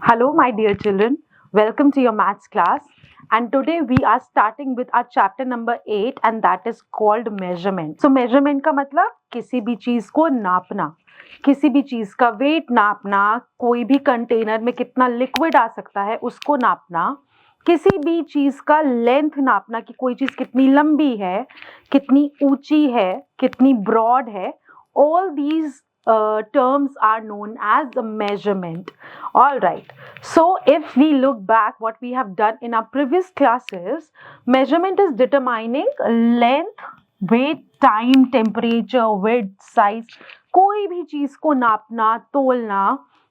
Hello, my dear children. Welcome to your maths class. And today we are starting with our chapter number 8 and that is called measurement. So measurement का मतलब किसी भी चीज को नापना, किसी भी चीज का वेट नापना, कोई भी कंटेनर में कितना लिक्विड आ सकता है उसको नापना, किसी भी चीज का लेंथ नापना कि कोई चीज कितनी लंबी है, कितनी ऊंची है, कितनी ब्रॉड है. All these terms are known as the measurement. All right. So if we look back what we have done in our previous classes, measurement is determining length, weight, time, temperature, width, size. कोई भी चीज को नापना, तोलना,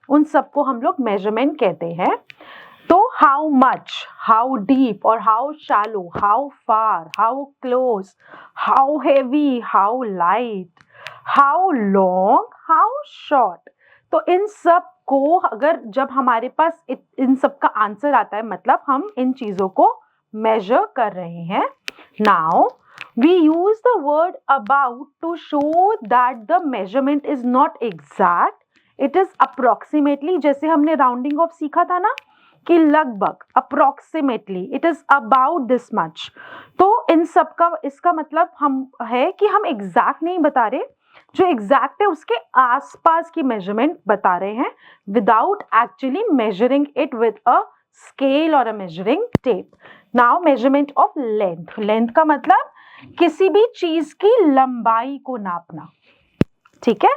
उन सबको हम लोग measurement कहते हैं. तो how much, how deep or how shallow, how far, how close, how heavy, how light, how long, how short. तो इन सब को अगर जब हमारे पास इन सब का आंसर आता है मतलब हम इन चीजों को मेजर कर रहे हैं. Now we use the word about to show that the measurement is not exact, it is approximately. जैसे हमने राउंडिंग ऑफ सीखा था ना कि लगभग approximately it is about this much. तो इन सब का इसका मतलब हम है कि हम एग्जैक्ट नहीं बता रहे, जो एग्जैक्ट है उसके आसपास की मेजरमेंट बता रहे हैं without actually measuring it with a scale और a measuring tape. Now measurement of length. Length का मतलब किसी भी चीज की लंबाई को नापना. ठीक है,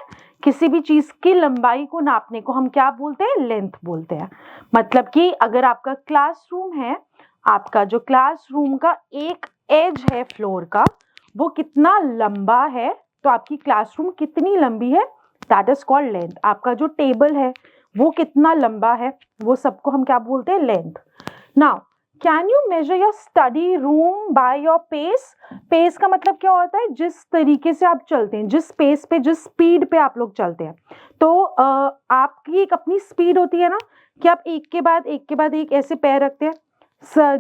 किसी भी चीज की लंबाई को नापने को हम क्या बोलते हैं? लेंथ बोलते हैं. मतलब कि अगर आपका क्लासरूम है, आपका जो क्लासरूम का एक एज है फ्लोर का, वो कितना लंबा है, तो आपकी क्लासरूम कितनी लंबी है, दैट इज कॉल्ड लेंथ. आपका जो टेबल है वो कितना लंबा है, वो सबको हम क्या बोलते हैं? Length. Now can you measure your study room by your pace? Pace का मतलब क्या होता है? जिस तरीके से आप चलते हैं, जिस पेस पे, जिस स्पीड पे आप लोग चलते हैं. तो आपकी एक अपनी स्पीड होती है ना कि आप एक के बाद एक ऐसे पैर रखते हैं.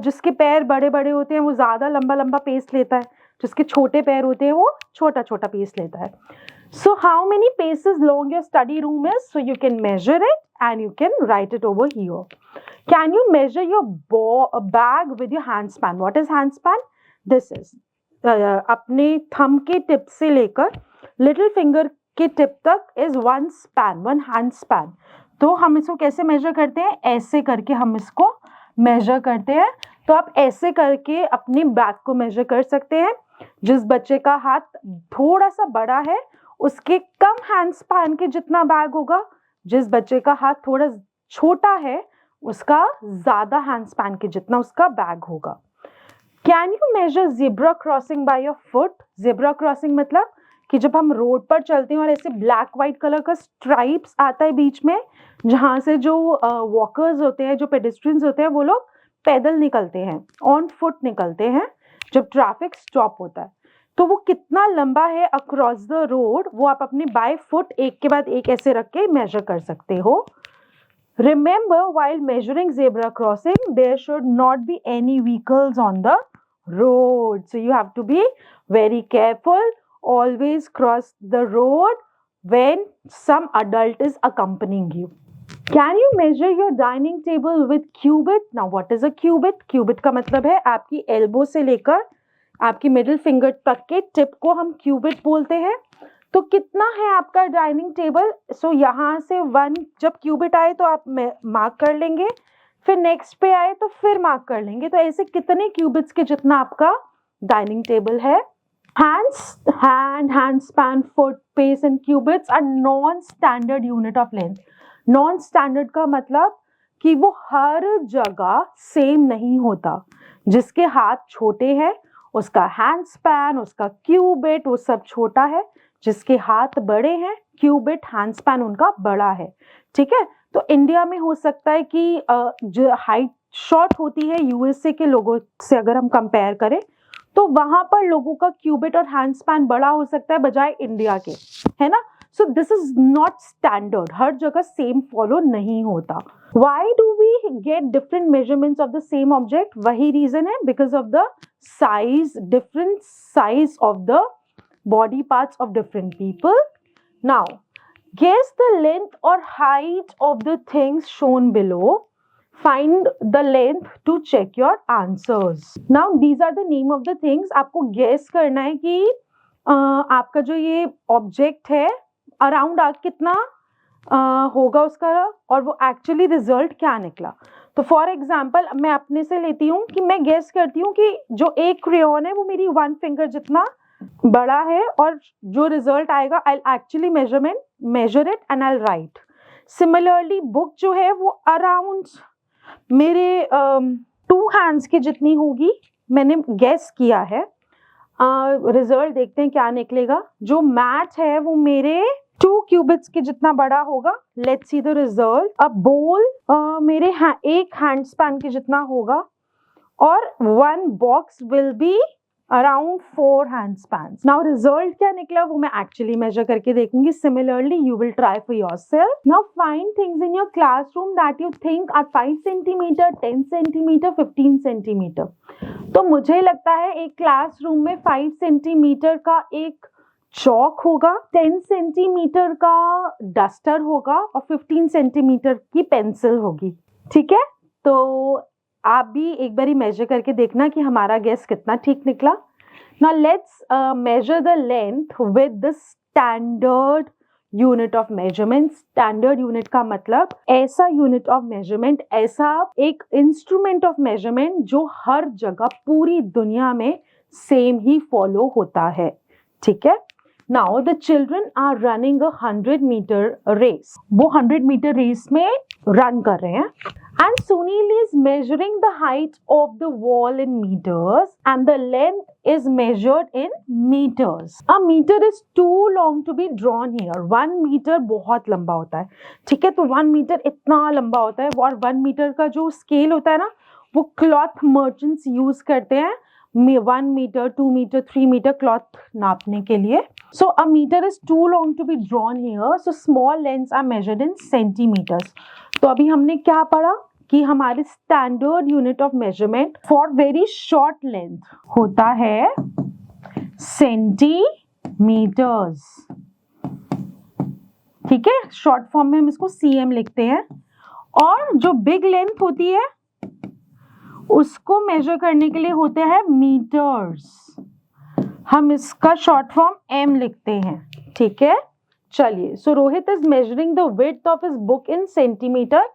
जिसके पैर बड़े बड़े होते हैं वो ज्यादा लंबा लंबा पेस लेता है, जिसके छोटे पैर होते हैं वो छोटा छोटा पेस लेता है. So how many paces long your study room is? So you can measure it and you can write it over here. Can you measure your bag with your handspan? What is handspan? This is अपने thumb के tip से लेकर little finger के tip तक is one span, one hand span. तो हम इसको कैसे मेजर करते हैं? ऐसे करके हम इसको मेजर करते हैं. तो आप ऐसे करके अपने बैग को मेजर कर सकते हैं. जिस बच्चे का हाथ थोड़ा सा बड़ा है उसके कम हैंड स्पैन के जितना बैग होगा, जिस बच्चे का हाथ थोड़ा छोटा है उसका ज्यादा हैंड स्पैन के जितना उसका बैग होगा. Can you measure zebra crossing by your foot? Zebra crossing मतलब कि जब हम रोड पर चलते हैं और ऐसे ब्लैक व्हाइट कलर का स्ट्राइप्स आता है बीच में, जहां से जो वॉकर्स होते हैं, जो पेडेस्ट्रियंस होते हैं, वो लोग पैदल निकलते हैं, ऑन फुट निकलते हैं जब ट्रैफिक स्टॉप होता है. तो वो कितना लंबा है अक्रॉस द रोड, वो आप अपने बाय फुट एक के बाद एक ऐसे रख के मेजर कर सकते हो. Remember, while measuring zebra crossing, there should not be any vehicles on the road. So you have to be very careful. Always cross the road when some adult is accompanying you. Can you measure your dining table with cubit? Now, what is a cubit? Cubit का मतलब है आपकी elbow से लेकर आपकी middle finger तक के tip को हम क्यूबिट बोलते हैं. तो कितना है आपका डाइनिंग टेबल? सो यहाँ से 1 जब क्यूबिट आए तो आप मार्क कर लेंगे, फिर नेक्स्ट पे आए तो फिर मार्क कर लेंगे. तो ऐसे कितने क्यूबिट्स के जितना आपका डाइनिंग टेबल है. Hand span, foot, pace and cubits are non standard unit of length. Non standard का मतलब कि वो हर जगह सेम नहीं होता. जिसके हाथ छोटे हैं उसका हैंड स्पैन, उसका क्यूबिट, वो सब छोटा है. जिसके हाथ बड़े हैं, क्यूबिट, हैंड स्पैन उनका बड़ा है. ठीक है. तो इंडिया में हो सकता है कि जो हाइट शॉर्ट होती है यूएसए के लोगों से अगर हम कंपेयर करें तो वहां पर लोगों का क्यूबिट और हैंड स्पैन बड़ा हो सकता है बजाय इंडिया के, है ना. So this is not standard, हर जगह सेम फॉलो नहीं होता. Why do we get different measurements of the same object? वही रीजन है, because of the size, different size of the body parts of different people. Now, guess the length or height of the things shown below. find the length to check your answers. Now these are the name of the things. आपको guess करना है कि आपका जो ये object है around कितना होगा उसका और वो एक्चुअली रिजल्ट क्या निकला. तो फॉर एग्जाम्पल मैं अपने से लेती हूँ कि मैं गेस करती हूँ कि जो एक क्रेयॉन है वो मेरी 1 फिंगर जितना बड़ा है और जो रिजल्ट आएगा I actually measure it and I right. Similarly book जो है वो अराउंड मेरे 2 हैंड्स की जितनी होगी, मैंने गेस किया है. रिजल्ट देखते हैं क्या निकलेगा. जो मैथ है वो मेरे 2 क्यूबिट्स के जितना बड़ा होगा. Let's see the result. अब बोल मेरे एक हैंड स्पैन के जितना होगा और 1 box will be around 4 hand spans. Now result क्या निकला वो मैं एक्चुअली मेजर करके देखूंगी. Similarly you will try for yourself. Now find things in your classroom that you think are 5 centimeter, 10 centimeter, 15 centimeter. तो मुझे लगता है एक क्लासरूम में 5 सेंटीमीटर का एक चौक होगा, 10 सेंटीमीटर का डस्टर होगा और 15 सेंटीमीटर की पेंसिल होगी. ठीक है, तो आप भी एक बारी मेजर करके देखना कि हमारा गेस कितना ठीक निकला. Now let's major the length with the standard unit of measurement. Standard unit का मतलब ऐसा यूनिट ऑफ मेजरमेंट, ऐसा एक इंस्ट्रूमेंट ऑफ मेजरमेंट जो हर जगह पूरी दुनिया में सेम ही फॉलो होता है. ठीक है. Now the children are running a 100 meter race. वो 100 meter race में run कर रहे हैं. And Sunil is measuring the height of the wall in meters and the length is measured in meters. A meter is too long to be drawn here. 1 meter बहुत लंबा होता है. ठीक है, तो 1 meter इतना लंबा होता है और 1 meter का जो स्केल होता है ना वो क्लॉथ मर्चेंट्स यूज करते हैं 1 meter, 2 meter, 3 meter क्लॉथ नापने के लिए. So a meter is too long to be drawn here. So small lengths are measured in centimeters. तो अभी हमने क्या पढ़ा कि हमारे standard unit of measurement for very short length होता है सेंटीमीटर्स. ठीक है, शॉर्ट फॉर्म में हम इसको cm लिखते हैं. और जो बिग लेंथ होती है उसको मेजर करने के लिए होते हैं मीटर्स. हम इसका शॉर्ट फॉर्म m लिखते हैं. ठीक है, चलिए. So Rohit is measuring the width of his book in centimetre.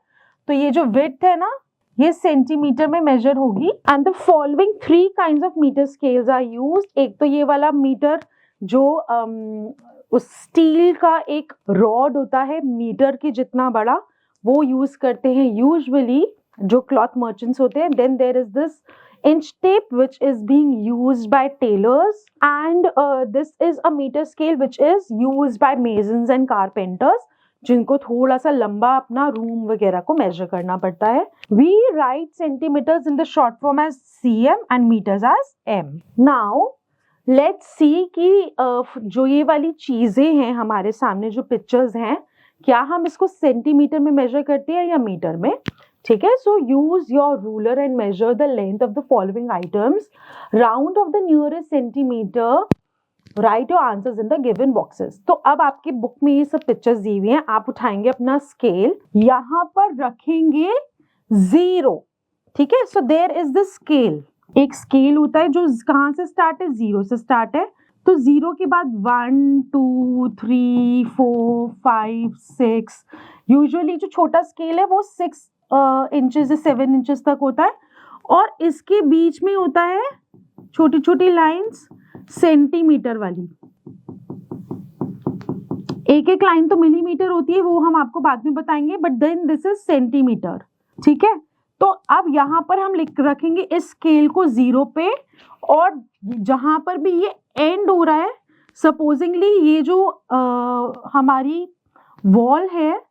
तो ये जो विड्थ है ना ये सेंटीमीटर में मेजर होगी. And the following 3 kinds of meter scales are used. एक तो ये वाला मीटर जो उस स्टील का एक रॉड होता है मीटर के जितना बड़ा, वो यूज करते हैं यूजुअली जो क्लॉथ मर्चेंट्स होते हैं. Then there is this inch tape which is being used by tailors and this is a meter scale which is used by masons and carpenters जिनको थोड़ा सा लंबा अपना रूम वगैरह को मेजर करना पड़ता है. We write centimeters in the short form as cm and meters as m. Now let's see कि जो ये वाली चीजें हैं हमारे सामने जो पिक्चर्स हैं क्या हम इसको सेंटीमीटर में मेजर करते हैं या मीटर में. ठीक है, so use your ruler and measure the length of the following items. Round off the nearest centimetre. Write your answers in the given boxes. तो अब आपकी बुक में ये सब पिक्चर्स दी हुई हैं. आप उठाएंगे अपना स्केल, यहाँ पर रखेंगे 0. ठीक है, so there is the scale. एक स्केल होता है जो कहाँ से स्टार्ट है, 0 से स्टार्ट है. तो 0 के बाद 1 2 3 4 5 6. यूजुअली जो छोटा स्केल है वो 6 इंचेस से 7 इंचेस तक होता है और इसके बीच में होता है छोटी छोटी लाइंस सेंटीमीटर वाली. एक एक लाइन तो मिलीमीटर होती है, वो हम आपको बाद में बताएंगे, but then this is centimeter. ठीक है, तो अब यहाँ पर हम रखेंगे इस स्केल को 0 पे और जहां पर भी ये एंड हो रहा है, सपोजिंगली ये जो हमारी वॉल है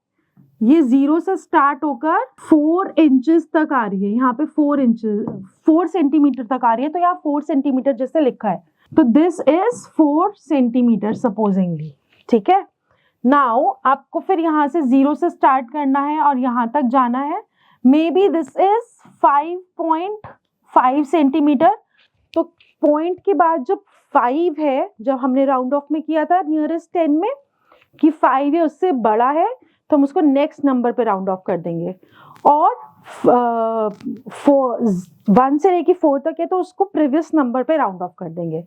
ये 0 से स्टार्ट होकर 4 इंचेस तक आ रही है. यहाँ पे 4 सेंटीमीटर तक आ रही है. तो यहाँ 4 सेंटीमीटर जैसे लिखा है, तो दिस इज 4 सेंटीमीटर सपोजिंगली. ठीक है, नाउ आपको फिर यहाँ से 0 से स्टार्ट करना है और यहाँ तक जाना है. May be this is 5.5 centimetre. तो पॉइंट के बाद जब 5 है, जब हमने राउंड ऑफ में किया था नियरेस्ट 10 में कि 5 है उससे बड़ा है, तो हम उसको नेक्स्ट नंबर पे राउंड ऑफ कर देंगे. और 1 से लेके 4 तक है तो उसको प्रीवियस नंबर पे राउंड ऑफ कर देंगे।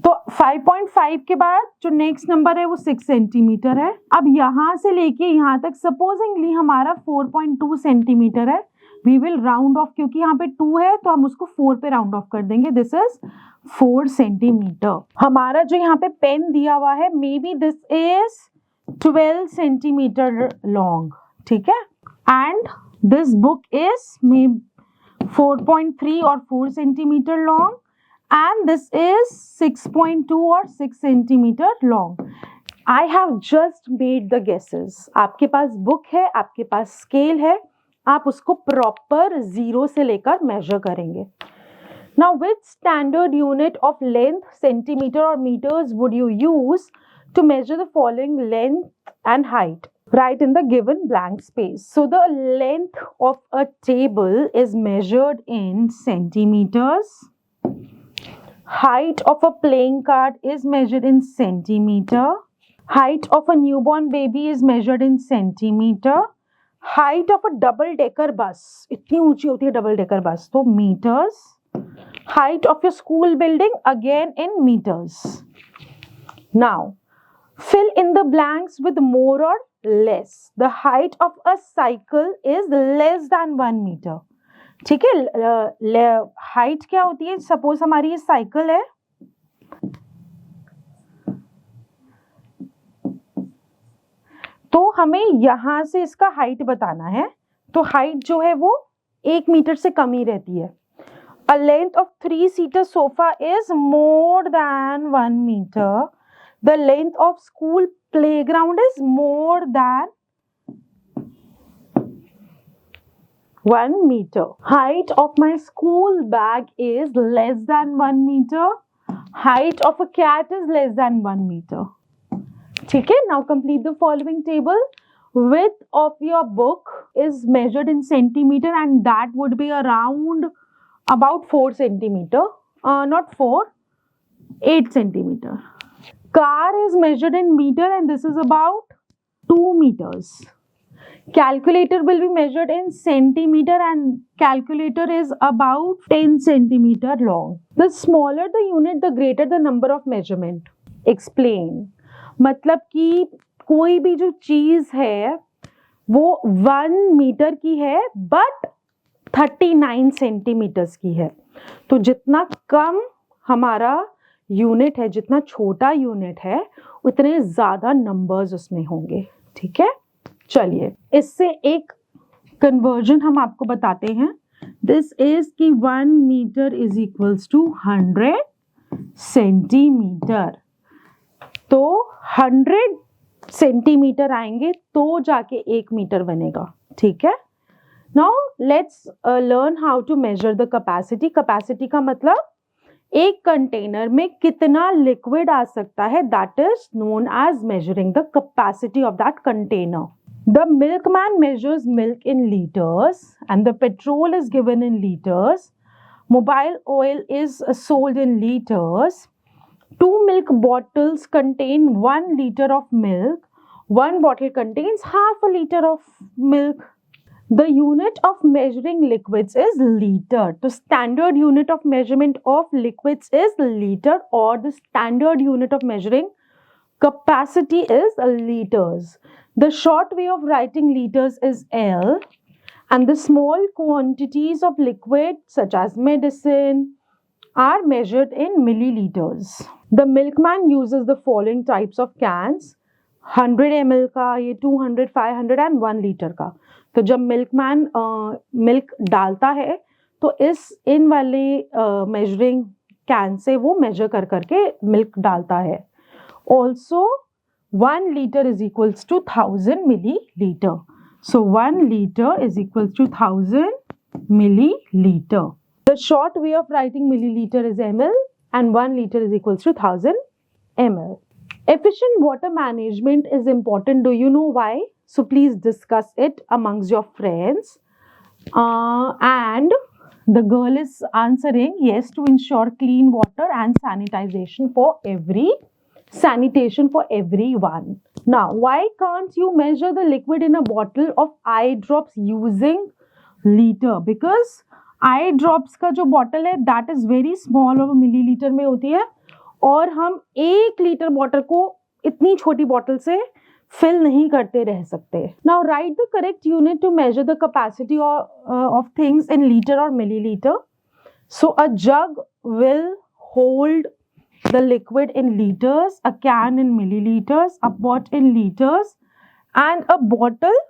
तो 5.5 के बाद जो नेक्स्ट नंबर है वो 6 सेंटीमीटर है। अब यहाँ से लेके यहाँ तक सपोजिंगली हमारा 4.2 सेंटीमीटर है। वी विल राउंड ऑफ, क्योंकि यहाँ पे 2 है तो हम उसको 4 पे राउंड ऑफ कर देंगे। This is 4 centimetre. हमारा जो यहाँ पे पेन दिया हुआ है, may be this is 12 centimetre long, ठीक है। And this book is may 4.3 or 4 centimetre long, and this is 6.2 or 6 centimeter long. I have just made the guesses. आपके पास बुक है, आपके पास स्केल है, आप उसको प्रॉपर 0 से लेकर मेजर करेंगे। Now which standard unit of length, centimeter or meters would you use to measure the following length and height? Write in the given blank space. So the length of a table is measured in centimeters. Height of a playing card is measured in centimeter. Height of a newborn baby is measured in centimeter. Height of a double decker bus, इतनी ऊंची होती है double decker bus, तो meters. Height of your school building, again in meters. Now fill in the blanks with more or less. The height of a cycle is less than 1 meter. ठीक है। Height क्या होती है? Suppose हमारी ये cycle है, तो हमें यहां से इसका हाइट बताना है। तो हाइट जो है वो 1 मीटर से कम ही रहती है। A length of 3-seater sofa is more than 1 meter. The length of school playground is more than 1 meter. Height of my school bag is less than 1 meter. Height of a cat is less than 1 meter. ठीक है। Now complete the following table. Width of your book is measured in centimeter and that would be around about 4 centimeter. Not 4, 8 centimeter. Car is measured in meter and this is about 2 meters. Calculator will be measured in centimeter and calculator is about 10 centimeter long. The smaller the unit, the greater the number of measurement. Explain. मतलब कि कोई भी जो चीज है वो 1 metre की है बट 39 सेंटीमीटर्स की है। तो जितना कम हमारा यूनिट है, जितना छोटा यूनिट है, उतने ज्यादा नंबर्स उसमें होंगे। ठीक है, चलिए इससे एक कन्वर्जन हम आपको बताते हैं। दिस इज कि 1 meter is equals to 100 centimeter. तो 100 सेंटीमीटर आएंगे तो जाके 1 मीटर बनेगा। ठीक है, now let's learn how to measure the capacity. Capacity का मतलब एक कंटेनर में कितना लिक्विड आ सकता है, that is known as measuring the capacity of that container. The milkman measures milk in liters and the petrol is given in liters. Mobile oil is sold in liters. 2 milk bottles contain 1 liter of milk. 1 bottle contains half a liter of milk. The unit of measuring liquids is liter. The standard unit of measurement of liquids is liter, or the standard unit of measuring capacity is liters. The short way of writing liters is L, and the small quantities of liquid such as medicine are measured in milliliters. The milkman uses the following types of cans: 100 ml का, ये 200, 500 and 1 liter का। तो जब milkman milk डालता है तो इन वाले measuring can say वो मेजर कर करके मिल्क डालता है। Also 1 liter is equals to 1000 milliliter. So 1 liter is equals to 1000 milliliter. The short way of writing milliliter is ml and 1 liter is equals to 1000 ml. Efficient water management is important. Do you know why? So please discuss it amongst your friends. And the girl is answering yes, to ensure clean water and sanitation for everyone. Now, why can't you measure the liquid in a bottle of eye drops using litre, because eye drops का जो bottle है that is very small और millilitre में होती है, और हम 1 litre bottle को इतनी छोटी बॉटल से फिल नहीं करते रह सकते. Now write the correct unit to measure the capacity of things in litre और millilitre. So a jug will hold the liquid in liters, a can in milliliters, a pot in liters, and a bottle,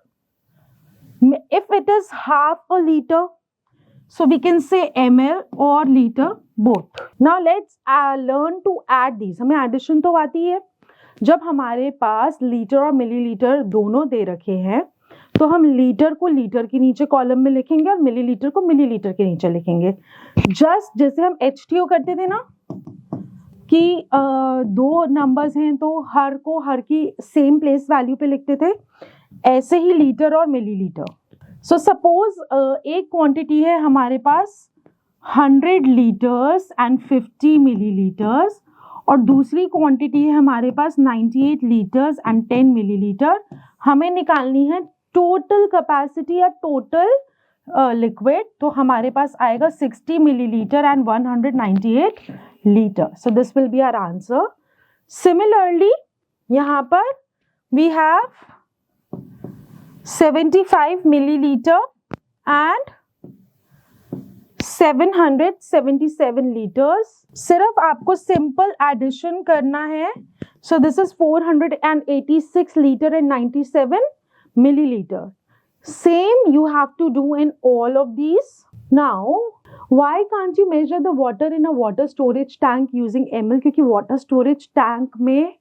if it is half a liter, so we can say ml or liter both. Now let's learn to add these. हमें addition तो आती है. जब हमारे पास litre और millilitre दोनों दे रखे हैं तो हम लीटर को लीटर के नीचे कॉलम में लिखेंगे और मिलीलीटर को मिलीलीटर के नीचे लिखेंगे. जस्ट जैसे हम HTO करते थे ना कि दो नंबर्स हैं तो हर को हर की सेम प्लेस वैल्यू पे लिखते थे, ऐसे ही लीटर और मिलीलीटर. सो सपोज एक क्वांटिटी है हमारे पास 100 लीटर्स एंड 50 मिलीलीटर्स, और दूसरी क्वांटिटी है हमारे पास 98 लीटर्स एंड 10 मिलीलीटर. हमें निकालनी है टोटल कैपेसिटी या टोटल लिक्विड. तो हमारे पास आएगा 60 millilitre and 198 liter. So this will be our answer. Similarly, यहाँ पर we have 75 milliliter and 777 liters. सिर्फ आपको simple addition करना है. So this is 486 liter and 97 milliliter. Same you have to do in all of these. Now, why can't you measure the water in a water storage tank using ml? क्योंकि water storage tank में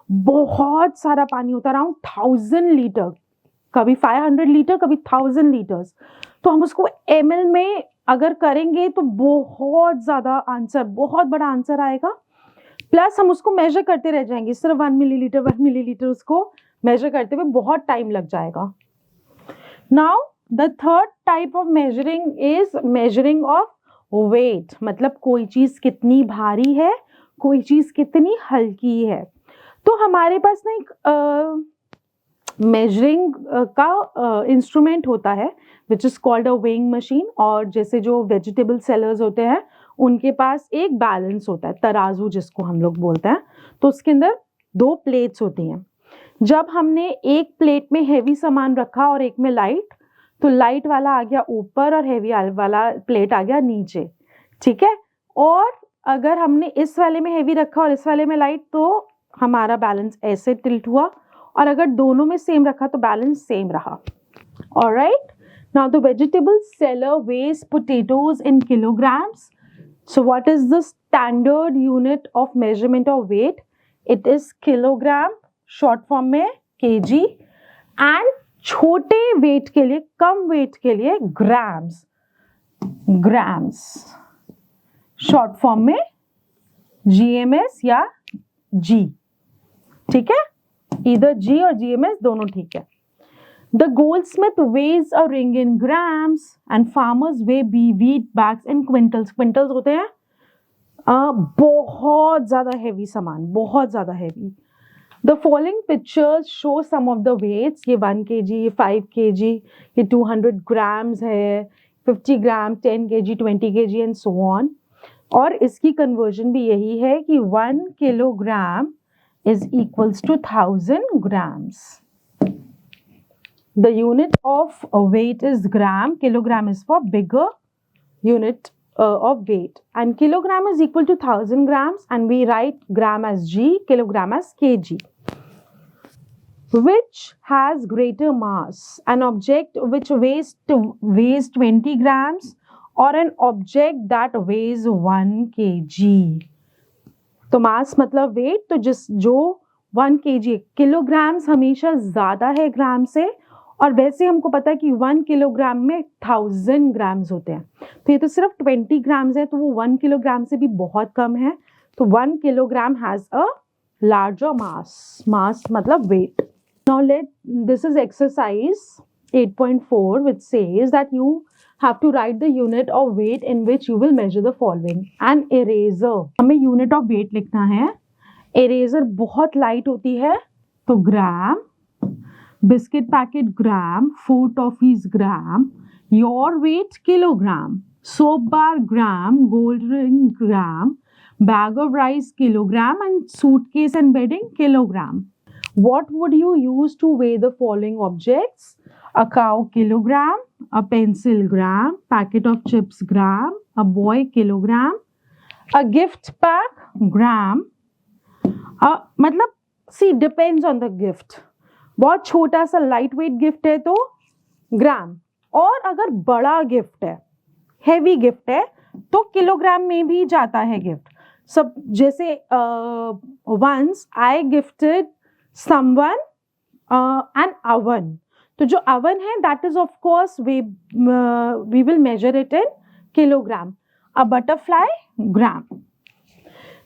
बहुत सारा पानी होता है, around 1000 litre, कभी 500 litre, कभी 1000 litres. तो हम उसको ml में अगर करेंगे तो बहुत ज़्यादा आंसर, बहुत बड़ा आंसर आएगा. प्लस हम उसको मेजर करते रह जाएंगे, सिर्फ 1 मिलीलीटर उसको मेजर करते हुए बहुत टाइम लग जाएगा. Now the third type of measuring is measuring of weight. मतलब कोई चीज कितनी भारी है, कोई चीज कितनी हल्की है. तो हमारे पास ना एक मेजरिंग का इंस्ट्रूमेंट होता है which is called a weighing machine. और जैसे जो वेजिटेबल सेलर्स होते हैं उनके पास एक बैलेंस होता है, तराजू जिसको हम लोग बोलते हैं. तो उसके अंदर 2 प्लेट्स होती हैं. जब हमने एक प्लेट में हेवी सामान रखा और एक में लाइट, तो लाइट वाला आ गया ऊपर और हेवी वाला प्लेट आ गया नीचे. ठीक है. और अगर हमने इस वाले में हेवी रखा और इस वाले में लाइट, तो हमारा बैलेंस ऐसे टिल्ट हुआ, और अगर दोनों में सेम रखा तो बैलेंस सेम रहा. Alright. Now the vegetable seller weighs potatoes in kilograms. So what is the standard unit of measurement of weight? It is kilogram, short form में केजी, एंड छोटे वेट के लिए, कम वेट के लिए ग्राम्स. ग्राम्स शॉर्ट फॉर्म में GMS या G. ठीक है. इधर जी और जीएमएस दोनों ठीक है. The goldsmith weighs a ring in grams and farmers weigh be wheat bags in quintals. Quintals होते हैं बहुत ज्यादा हैवी सामान, बहुत ज्यादा heavy. The following pictures show some of the weights. ये 1 kg, 5 kg, ये 200 grams है, 50 ग्राम, 10 kg, 20 kg and so on. और इसकी conversion भी यही है कि 1 kilogram is equals to 1000 grams. The unit of weight is gram. Kilogram is for bigger unit of weight. And kilogram is equal to 1000 grams, and we write gram as G, kilogram as kg. Which has greater mass? An object which weighs 20 grams or an object that weighs 1 kg. तो मास मतलब wait. तो जो 1 kg, kilograms हमेशा ज्यादा है ग्राम से, और वैसे हमको पता है कि 1 किलोग्राम में 1000 ग्राम्स होते हैं. तो ये तो सिर्फ 20 ग्राम्स है, तो वो 1 किलोग्राम से भी बहुत कम है. तो 1 किलोग्राम हैज अ लार्जर मास. मास मतलब wait. Now this is exercise 8.4, which says that you have to write the unit of weight in which you will measure the following. An eraser. हमें unit of weight लिखना है. Eraser बहुत light होती है, तो ग्राम. biscuit packet gram, 4 toffees gram, your weight kilogram, soap bar gram, gold ring gram, bag of rice kilogram, and suitcase and bedding kilogram. What would you use to weigh the following objects? A cow kilogram, a pencil gram, packet of chips gram, a boy kilogram, a gift pack gram. मतलब see depends on the gift. बहुत छोटा सा light weight gift है तो ग्राम, और अगर बड़ा gift है, हैवी गिफ्ट है, तो किलोग्राम में भी जाता है गिफ्ट. सब जैसे once I gifted someone an oven, तो जो अवन है that is of course we will measure it in kilogram. A butterfly gram.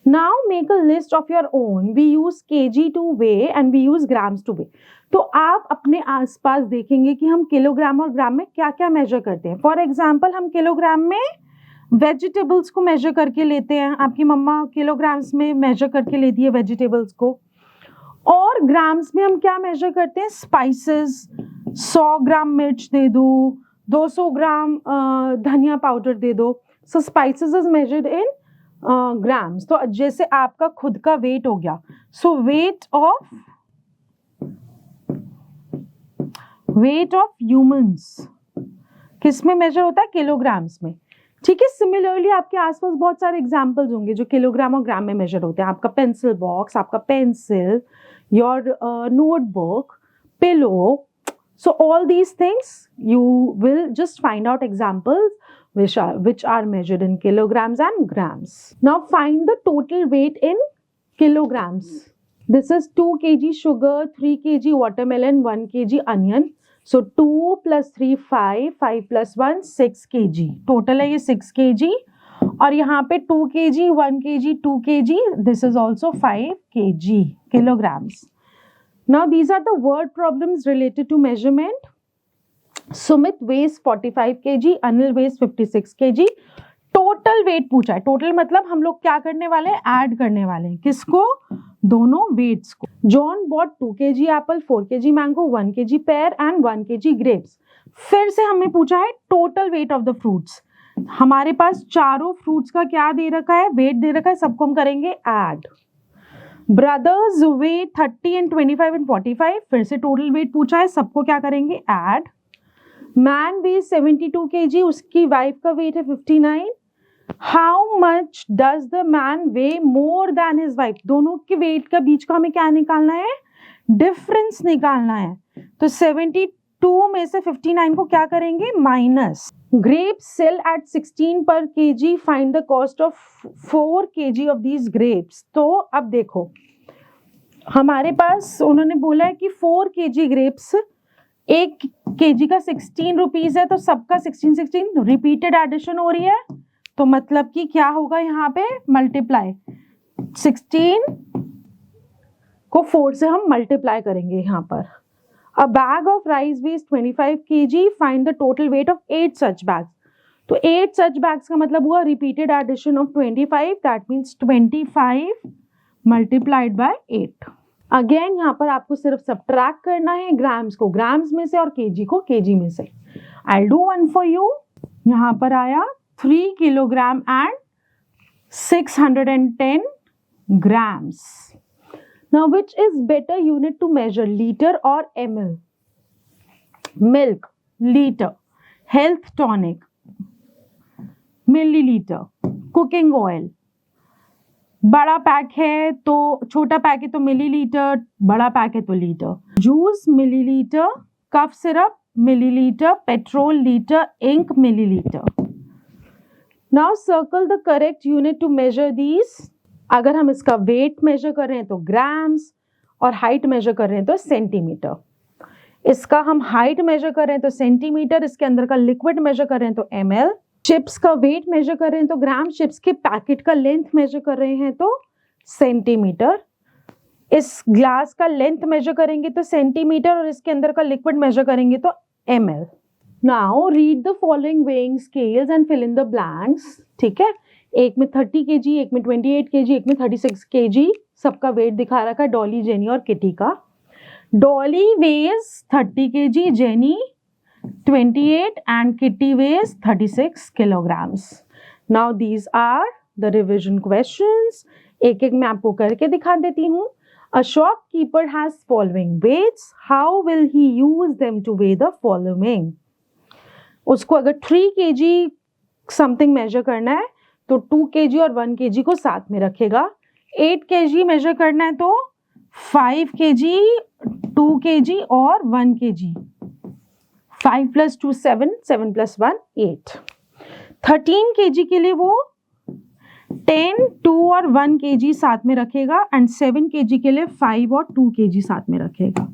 Now make a list of your own. We use kg to weigh and we use grams to weigh. तो आप अपने आसपास देखेंगे कि हम kilogram और ग्राम में क्या क्या मेजर करते हैं. फॉर एग्जाम्पल हम किलोग्राम में वेजिटेबल्स को मेजर करके लेते हैं. आपकी मम्मा किलोग्राम्स में मेजर करके लेती है वेजिटेबल्स को. और ग्राम्स में हम क्या मेजर करते हैं? स्पाइसेस. 100 ग्राम मिर्च दे दो, 200 ग्राम धनिया पाउडर दे दो. So spices is measured in grams. तो जैसे आपका खुद का वेट हो गया, सो वेट ऑफ ह्यूमंस किस में मेजर होता है? किलोग्राम्स में. ठीक है. सिमिलरली आपके आसपास बहुत सारे एग्जांपल्स होंगे जो किलोग्राम और ग्राम में मेजर होते हैं. आपका पेंसिल बॉक्स, आपका pencil, your notebook, pillow. So all these things you will just find out examples which are measured in kilograms and grams. Now find the total weight in kilograms. This is 2 kg sugar, 3 kg watermelon, 1 kg onion. So 2 plus 3 5, 5 plus 1 6 kg. Total है ये 6 kg. और यहाँ पे 2 kg, 1 kg, 2 kg. This is also 5 kg kilograms. Now these are the word problems related to measurement. Sumit weighs 45 kg, Anil weighs 56 kg. Total weight पूछा है. Total मतलब हम लोग क्या करने वाले हैं? ऐड करने वाले हैं. किसको? दोनों वेट्स को. John bought 2 kg apple, 4 kg mango, 1 kg pear and 1 kg grapes. फिर से हमें पूछा है total weight of the fruits. हमारे पास चारों फ्रूट्स का क्या दे रखा है? वेट दे रखा है. सबको हम करेंगे add. Brothers weigh 30 and 25 and 45. फिर से टोटल वेट पूछा है. सबको क्या करेंगे? ऐड. मैन वेट 72 kg, उसकी वाइफ का वेट है 59. How much does the man way more than his wife? दोनों के वेट का बीच का हमें क्या निकालना है? डिफरेंस निकालना है. तो 72 में से 59 को क्या करेंगे? Minus. Grapes sell at 16 per kg. Find the cost of 4 kg of these grapes. तो अब देखो हमारे पास उन्होंने बोला है कि 4 kg grapes 1 kg का 16 रुपीज है. तो सबका 16 रिपीटेड एडिशन हो रही है. तो मतलब कि क्या होगा यहाँ पे? मल्टीप्लाई. 16 को 4 से हम मल्टीप्लाई करेंगे यहाँ पर. A bag of rice weighs 25 kg. Find the total weight of 8 such bags. तो 8 such bags का मतलब हुआ repeated addition of 25. That means 25 multiplied by 8. Again यहाँ पर आपको सिर्फ subtract करना है ग्राम्स को ग्राम्स में से और kg को kg में से. I'll do one for you. यहाँ पर आया 3 kilogram and 610 grams. Now, which is better unit to measure, liter or ml? Milk, liter. Health tonic, milliliter. Cooking oil. बड़ा पैक है तो छोटा पैक है तो मिलीलीटर, बड़ा पैक है तो liter. Juice milliliter, cough syrup milliliter, petrol liter, ink milliliter. Now circle the correct unit to measure these. अगर हम इसका वेट मेजर कर रहे हैं तो ग्राम्स और हाइट मेजर कर रहे हैं तो सेंटीमीटर. इसका हम हाइट मेजर कर रहे हैं तो सेंटीमीटर. इसके अंदर का लिक्विड मेजर कर रहे हैं तो ml. चिप्स का वेट मेजर कर रहे हैं तो ग्राम. चिप्स के पैकेट का लेंथ मेजर कर रहे हैं तो सेंटीमीटर. इस ग्लास का लेंथ मेजर करेंगे तो सेंटीमीटर और इसके अंदर का लिक्विड मेजर करेंगे तो ml. Now read the following weighing scales and fill in the blanks. ठीक है. एक में 30 kg, एक में 28 kg, एक में 36 kg. सबका वेट दिखा रखा है डॉली, जेनी और किटी का. Dolly weighs 30 kg, Jenny 28 and Kitty weighs 36 kilograms. Now these are the revision questions. एक एक मैं आपको करके दिखा देती हूँ. A shopkeeper has following weights. How will he use them to weigh the following? उसको अगर 3 kg समथिंग मेजर करना है तो 2 kg और 1 kg को साथ में रखेगा. 8 kg मेजर करना है तो 5 kg, 2 kg और 1 kg. 5 plus 2 7, 7 plus 1 8. 13 kg के लिए वो 10, 2 और 1 kg साथ में रखेगा एंड 7 kg के लिए 5 और 2 kg साथ में रखेगा.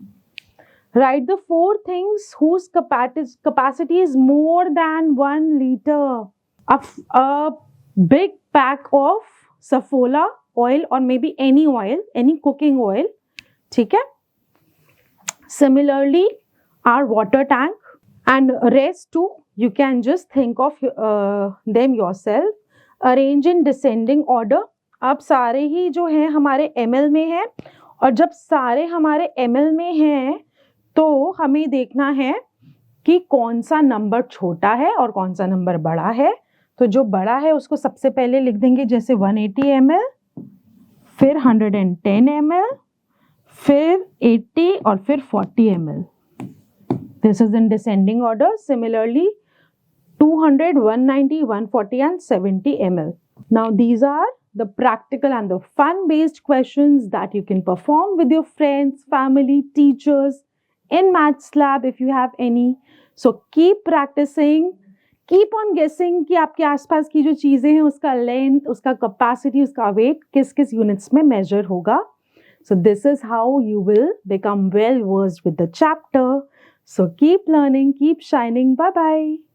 Write the 4 things whose capacity is more than 1 liter. A big pack of Saffola oil or maybe any oil, any cooking oil. ठीक है. Similarly, our water tank and rest too. You can just think of them yourself. Arrange in descending order. अब सारे ही जो हैं हमारे ml में हैं और जब सारे हमारे ml में हैं तो हमें देखना है कि कौन सा नंबर छोटा है और कौन सा नंबर बड़ा है. तो जो बड़ा है उसको सबसे पहले लिख देंगे जैसे 180 ml, फिर 110 ml, फिर 80 और फिर 40 ml. This is in descending order. Similarly, 200, 190, 140 and 70 ml. Now these are the practical and the fun-based questions that you can perform with your friends, family, teachers in Maths Lab if you have any. So keep practicing, keep on guessing कि आपके आसपास की जो चीजें हैं उसका length, उसका capacity, उसका वेट किस किस यूनिट्स में मेजर होगा. So this is how you will become well versed with the chapter. So keep learning, keep shining. Bye bye.